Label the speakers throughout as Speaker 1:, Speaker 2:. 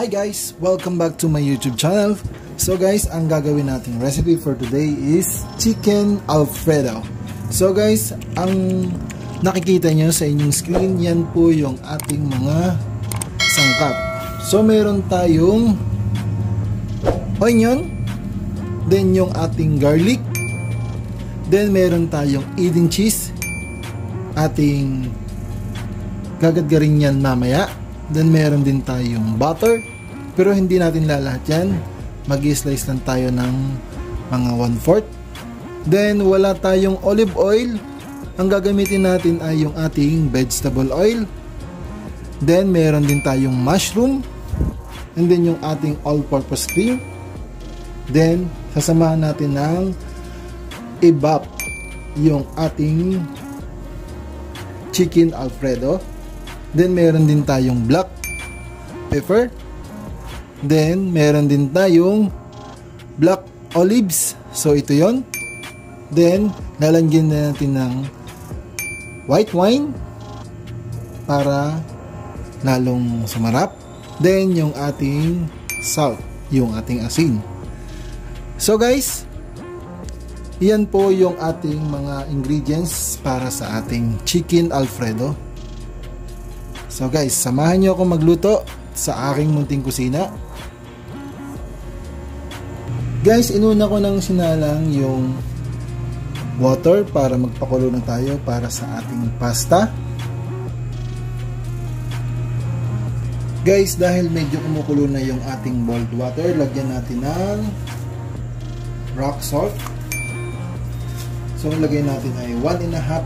Speaker 1: Hi guys! Welcome back to my YouTube channel. So guys, ang gagawin nating recipe for today is chicken alfredo. So guys, ang nakikita nyo sa inyong screen, yan po yung ating mga sangkap. So meron tayong onion, then yung ating garlic, then meron tayong Edam cheese, ating gagadgarin yan mamaya. Then meron din tayong butter, pero hindi natin lalahat yan, mag-slice lang tayo ng mga 1/4. Then wala tayong olive oil, ang gagamitin natin ay yung ating vegetable oil. Then meron din tayong mushroom, and then yung ating all-purpose cream. Then sasamahan natin ng evap yung ating chicken alfredo. Then meron din tayong black pepper. Then meron din tayong black olives. So ito yon. Then lalagyan na natin ng white wine para lalong sumarap. Then yung ating salt, yung ating asin. So guys, yan po yung ating mga ingredients para sa ating chicken alfredo. So guys, samahan nyo ako magluto sa aking munting kusina. Guys, inuna ko nang sinalang yung water para magpakulo na tayo para sa ating pasta. Guys, dahil medyo kumukulo na yung ating boiled water, lagyan natin ng rock salt. So, lagay natin ay 1.5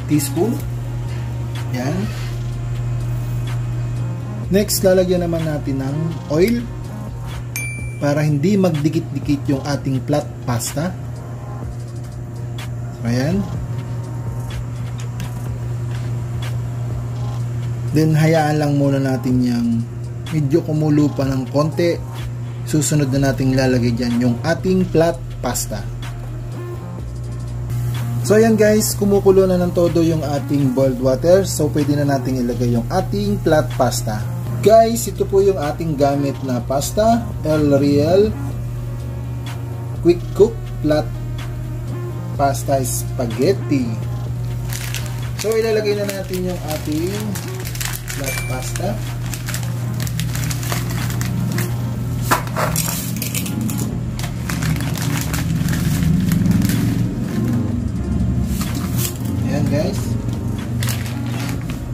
Speaker 1: teaspoon. Yan. Next, lalagyan naman natin ng oil para hindi magdikit-dikit yung ating flat pasta. So, ayan. Then, hayaan lang muna natin yung medyo kumulo pa ng konti. Susunod na natin lalagay dyan yung ating flat pasta. So, ayan guys, kumukulo na ng todo yung ating boiled water. So, pwede na natin ilagay yung ating flat pasta. Guys, ito po yung ating gamit na pasta, El Real Quick Cook Flat Pasta Spaghetti. So, ilalagay na natin yung ating flat pasta. Ayan guys.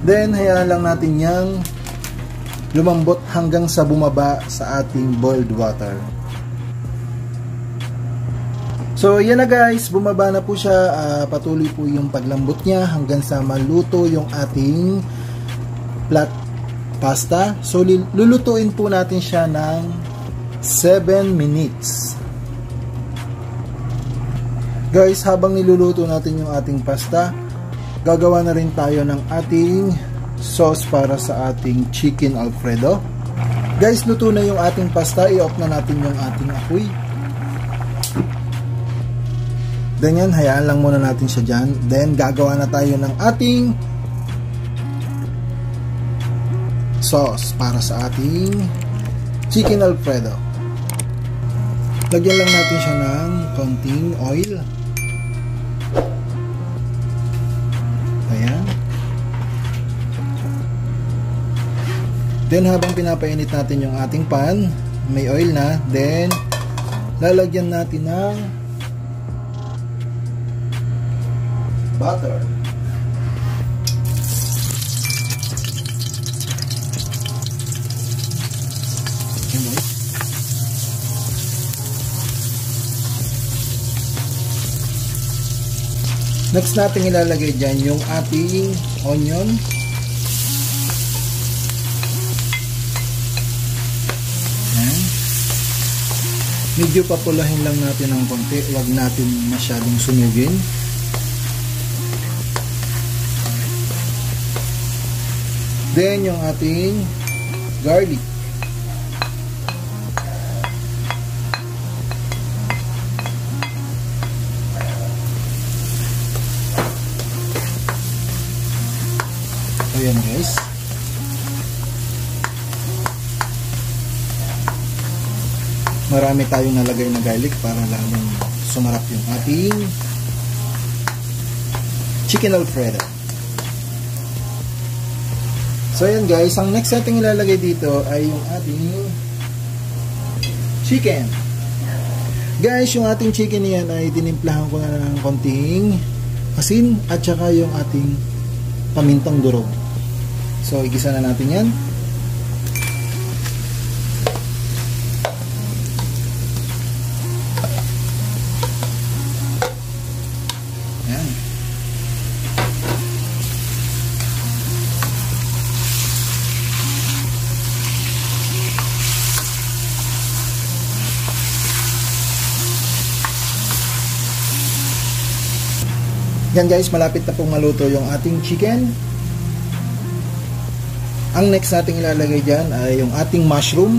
Speaker 1: Then, hayaan lang natin yung lumambot hanggang sa bumaba sa ating boiled water. So, yan na guys. Bumaba na po siya. Patuloy po yung paglambot niya hanggang sa maluto yung ating flat pasta. So, lulutuin po natin siya ng 7 minutes. Guys, habang niluluto natin yung ating pasta, gagawa na rin tayo ng ating sauce para sa ating chicken alfredo. Guys, luto na yung ating pasta. I-off na natin yung ating apoy. Then yan, hayaan lang muna natin siya dyan. Then gagawa na tayo ng ating sauce para sa ating chicken alfredo. Lagyan lang natin siya ng konting oil. Ayan. Then habang pinapainit natin yung ating pan, may oil na, then lalagyan natin ng butter. Next natin ilalagay dyan yung ating onion. Medyo papulahin lang natin ng konti, huwag natin masyadong sunugin. Then yung ating garlic. Ayan guys. marami tayong nalagay na garlic para lalong sumarap yung ating chicken alfredo. So ayan guys, ang next natin ilalagay dito ay yung ating chicken. Guys, yung ating chicken niyan ay tinimplahan ko na ng konting asin at saka yung ating pamintang durog. So igisa na natin yan. Yan guys, malapit na pong maluto yung ating chicken. Ang next nating ilalagay dyan ay yung ating mushroom.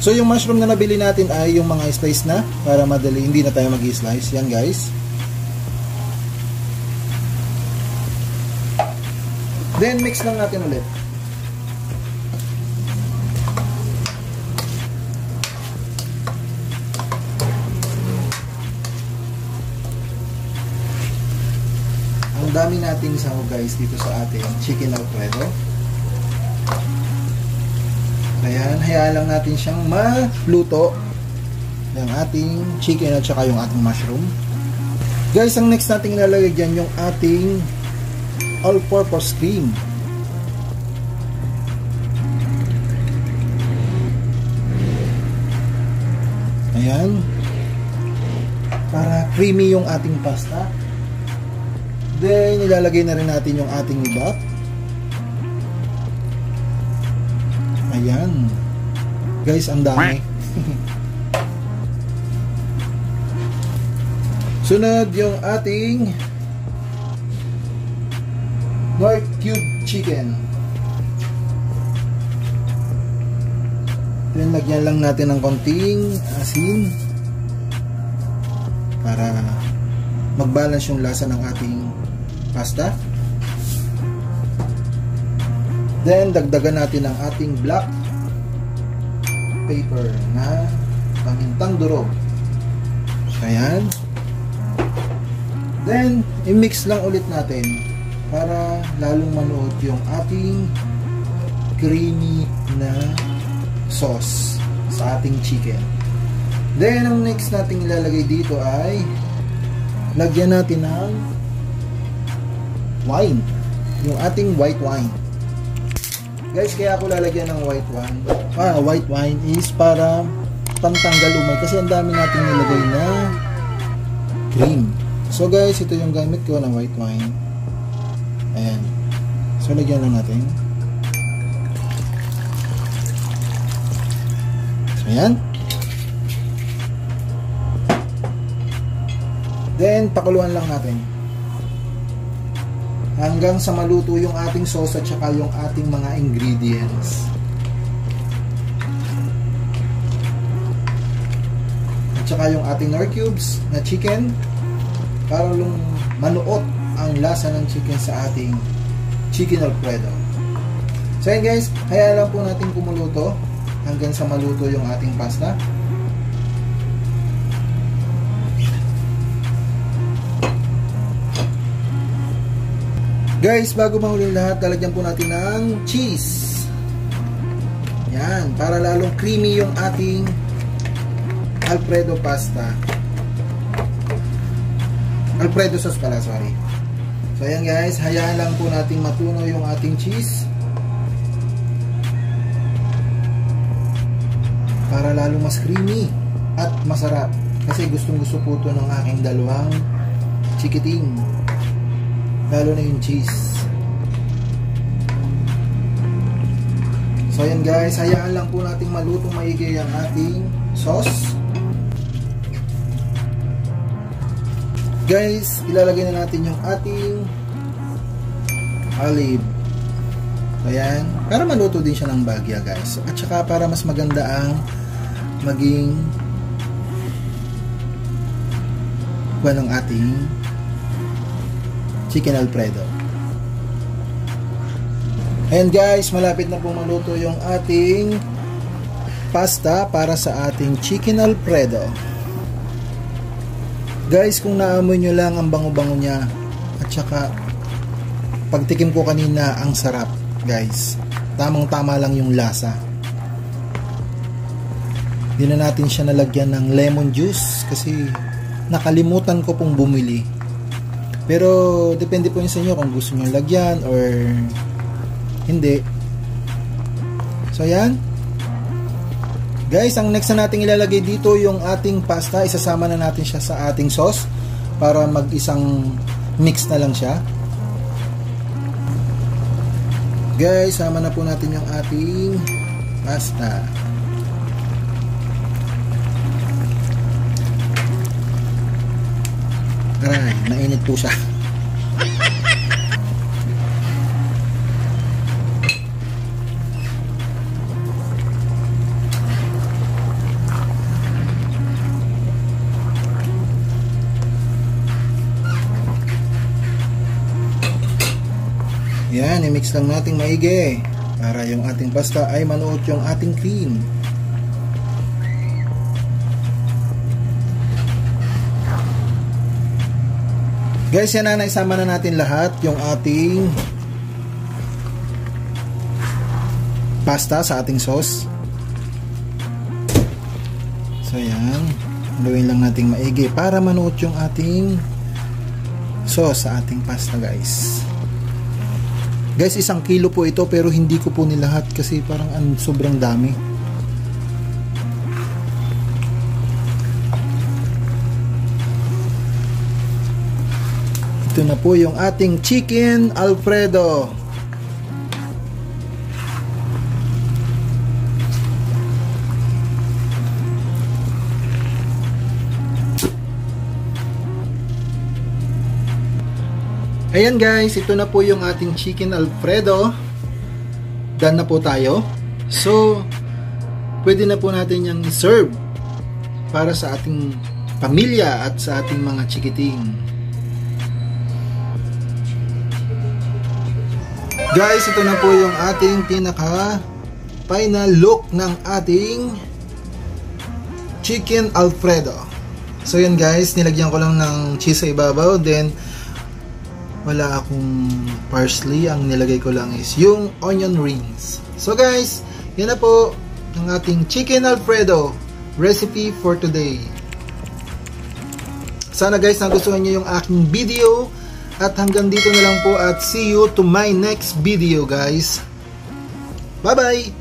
Speaker 1: So yung mushroom na nabili natin ay yung mga slice na, para madali, hindi na tayo mag-slice. Yan guys. Then mix lang natin ulit. Ang dami nating sahog guys dito sa ating chicken alfredo. Ayan, hayaan lang natin siyang maluto yung ating chicken at saka yung ating mushroom. Guys, ang next nating ilalagay dyan yung ating all-purpose cream. Ayan, para creamy yung ating pasta. Then, ilalagay na rin natin yung ating iba. Ayan. Guys, ang dami. Sunod yung ating North Cube chicken. Then, lagyan lang natin ng konting asin para mag-balance yung lasa ng ating pasta. Then dagdagan natin ang ating black pepper na pamintang durog. Ayan. Then i-mix lang ulit natin para lalong manuot yung ating creamy na sauce sa ating chicken. Then ang next nating ilalagay dito ay lagyan natin ng wine, yung ating white wine. Guys, kaya ako lalagyan ng white wine. White wine is para pantanggal umay kasi ang dami nating nilagay na cream. So guys, ito yung gamit ko na white wine. Ayan. So lagyan lang natin. So ayan. Then pakuluan lang natin hanggang sa maluto yung ating sauce at saka yung ating mga ingredients. At saka yung ating Knorr cubes na chicken para lang manuot ang lasa ng chicken sa ating chicken alfredo. So yun guys, hayaan lang po natin kumuluto hanggang sa maluto yung ating pasta. Guys, bago mahuli lahat, lalagyan po natin ng cheese. Yan, para lalong creamy yung ating alfredo pasta. Alfredo sauce pala, sorry. So ayan guys, hayaan lang po natin matunaw yung ating cheese. Para lalong mas creamy at masarap. Kasi gustong gusto po ito ng aking dalawang chikiting. Lalo na yung cheese. So ayan guys, hayaan lang po natin malutong maigi ang ating sauce. Guys, ilalagay na natin yung ating olive. Ayan, para maluto din siya ng bagya guys. At saka para mas maganda ang maging buwan ng ating chicken alfredo. Ayan guys, malapit na pong maluto yung ating pasta para sa ating chicken alfredo. Guys, kung naamoy nyo lang ang bango-bango niya at saka pagtikim ko kanina, ang sarap guys. Tamang-tama lang yung lasa. Hindi na natin siya nalagyan ng lemon juice kasi nakalimutan ko pong bumili. Pero depende po yun sa inyo kung gusto nyo lagyan or hindi. So yan. Guys, ang next na natin ilalagay dito yung ating pasta. Isasama na natin siya sa ating sauce para mag-isang mix na lang siya. Guys, sama na po natin yung ating pasta. Aray, nainit po siya. Yan, i-mix lang natin maigi para yung ating pasta ay manuot yung ating cream. Guys, yan na, naisama na natin lahat yung ating pasta sa ating sauce. So yan, haluin lang natin maigi para manuot yung ating sauce sa ating pasta guys. Guys, 1 kilo po ito pero hindi ko po nilahat kasi parang sobrang dami. Ito na po yung ating chicken alfredo. Ayan guys, ito na po yung ating chicken alfredo. Done na po tayo. So, pwede na po natin yung i-serve para sa ating pamilya at sa ating mga chikiting. Guys, ito na po yung ating pinaka final look ng ating chicken alfredo. So yan guys, nilagyan ko lang ng cheese sa ibabaw, then wala akong parsley, ang nilagay ko lang is yung onion rings. So guys, yan na po ang ating chicken alfredo recipe for today. Sana guys nagustuhan nyo yung aking video. At hanggang dito na lang po at see you to my next video guys. Bye bye!